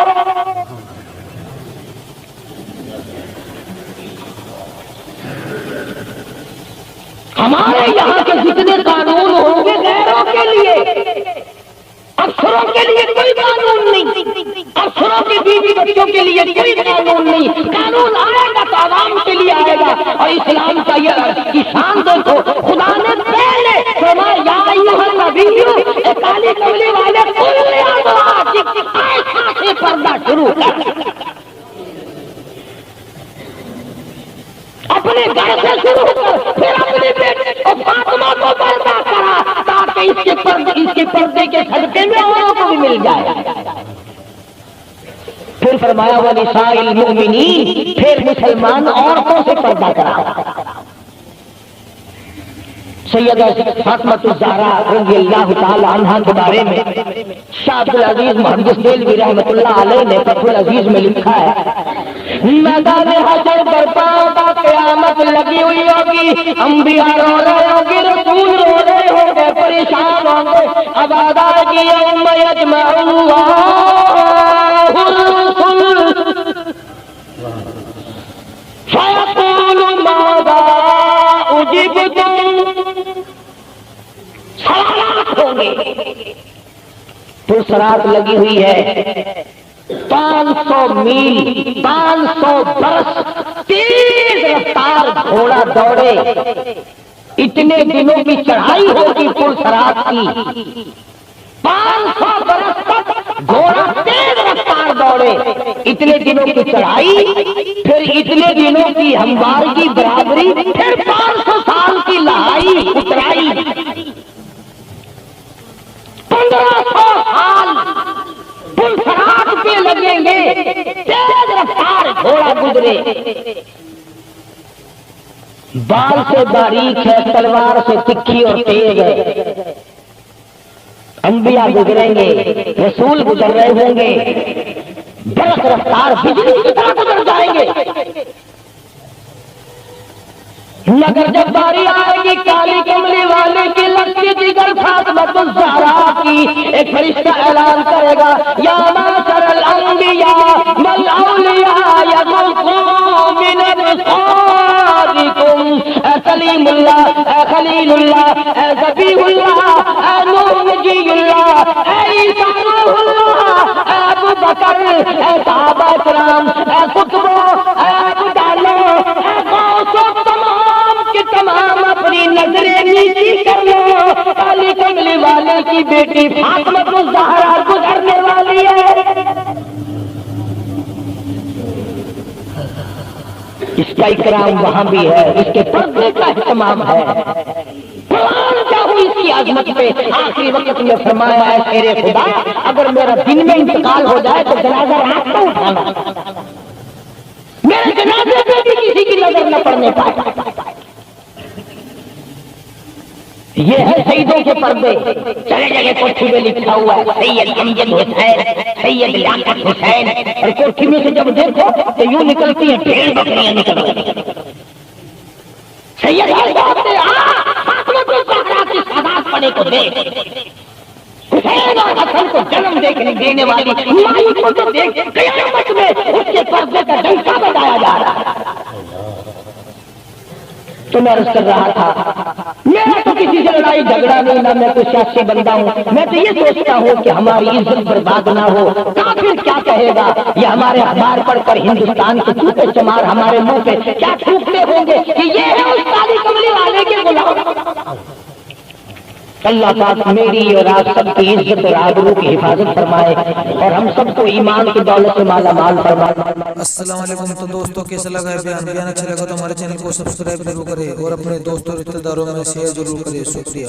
हमारे यहाँ के जितने कानून होंगे गैरों के लिए, अफसरों के लिए कोई कानून नहीं, अफसरों के बीवी बच्चों के लिए कोई कानून नहीं। कानून आएगा तो आवाम के लिए आएगा। और इस्लाम का यह शान देखो, खुदा ने पहले फरमाया या अय्युहन नबिय्यु, काली कमली वाले कुल लिअज़वाजिक आयशा से पर्दा शुरू कर, अपने घर से शुरू कर, फिर अपने बेटे और फातिमा को पर्दा करा, ताकि इसके पर्दे के सदके में औरों को भी मिल जाए। फिर फरमाया व निसाइल मुमिनीन, फिर मुसलमान औरतों से पर्दा करा। सैयदा फातिमा ज़हरा रज़ियल्लाहु ताला अन्हा के बारे में शाह अब्दुल अजीज मुहद्दिस देलवी रहमतुल्लाह अलैह ने फतहुल अजीज में लिखा है, मैदान हशर बर्पा होगा, क़यामत लगी हुई होगी, अंबिया रो रहे होंगे, रसूल रो रहे होंगे, परेशान होंगे। अब आदागी उम्मा यजमअल्लाहुर रुसूल फयक़ूलु माज़ा उजिबतुम। सवालात हो, होंगे। पुलसरात लगी हुई है, 500 मील 500 बरस तेज रफ्तार घोड़ा दौड़े, इतने दिनों की चढ़ाई होगी पुलसरात की। 500 बरस तक घोड़ा तेज रफ्तार दौड़े, इतने दिनों की चढ़ाई, फिर इतने दिनों की हमवार की बराबरी, फिर 500 साल की लहाई उतराई, 1500 साल पुलसरात पे लगेंगे, तेज रफ्तार घोड़ा गुजरे। बाल से बारीक है, तलवार से तिखी और तेज है। अंबिया गुजरेंगे, रसूल गुजर रहे होंगे, बरस रफ्तार बिजली की तरह गुजर जाएंगे। मगर जब बारी आएगी काली कमली वाले की, लक्ष्य जिगर फातिमतुज़ ज़हरा की, एक फरिश्ता ऐलान करेगा, या माशरल अंबिया वल औलिया यगुफ़ू मिन अबसारिकुम, ऐ कलीमुल्लाह, ऐ खलीलुल्लाह, ऐ ज़बीहुल्लाह, ऐ नूह नजीयुल्लाह, ऐ ईसा रूहुल्लाह, ऐ अबू बकर, ऐ सहाबा इकराम, ऐ कुतुबो, ऐ अबदालो, ऐ गौसो, तमाम अपनी नजरें नीची कर लो, काली कमली वाले की बेटी फातिमतुज़ ज़हरा गुजरने वाली है। इसका इकराम वहां भी है, इसके पर्दे का इत्माम है। कुरान क्या हुई इसकी अजमत पे, आखिरी वक्त में फरमाया है, शेरे खुदा अगर मेरा दिन में इंतकाल हो जाए तो जनाजा रात को उठाना, मेरे जनाजे पे भी किसी की नजर न पड़ने पाए। ये है शहीदों के पर्दे। जगह जगह कोठी में लिखा हुआ है सैयद अमजद हुसैन, सैयद लियाकत हुसैन, और कोठी में से जब देखो तो यूं निकलती है भेड़ बकरियां निकलती। सैयद फातिमतुज़ ज़हरा की सादात पड़े को देख, हुसैन और हसन को जन्म देखने देने वाली माई को तो देख, क़यामत में उसके पर्दे का डंका बजाया जा रहा है। तो मैं अर्ज कर रहा था, मेरा तो किसी से लड़ाई झगड़ा नहीं, ना मैं कोई सियासी बंदा हूँ। मैं तो ये सोचता हूँ कि हमारी इज्जत बर्बाद ना हो। काफिर क्या कहेगा, ये हमारे अखबार पढ़कर हिंदुस्तान के चूके चमार हमारे मुंह पे क्या थूकते होंगे कि ये है उस काली कमली वाले के गुलाम। अल्लाह पाक मेरी और आप सबकी इज्जत और आबरू की हिफाजत फरमाए और हम सबको ईमान की दौलत से माला माल फरमाए। अस्सलाम वालेकुम। तो दोस्तों कैसा लगा है बयान अच्छा लगा तो हमारे चैनल को सब्सक्राइब जरूर करें और अपने दोस्तों रिश्तेदारों में शेयर जरूर करें। शुक्रिया।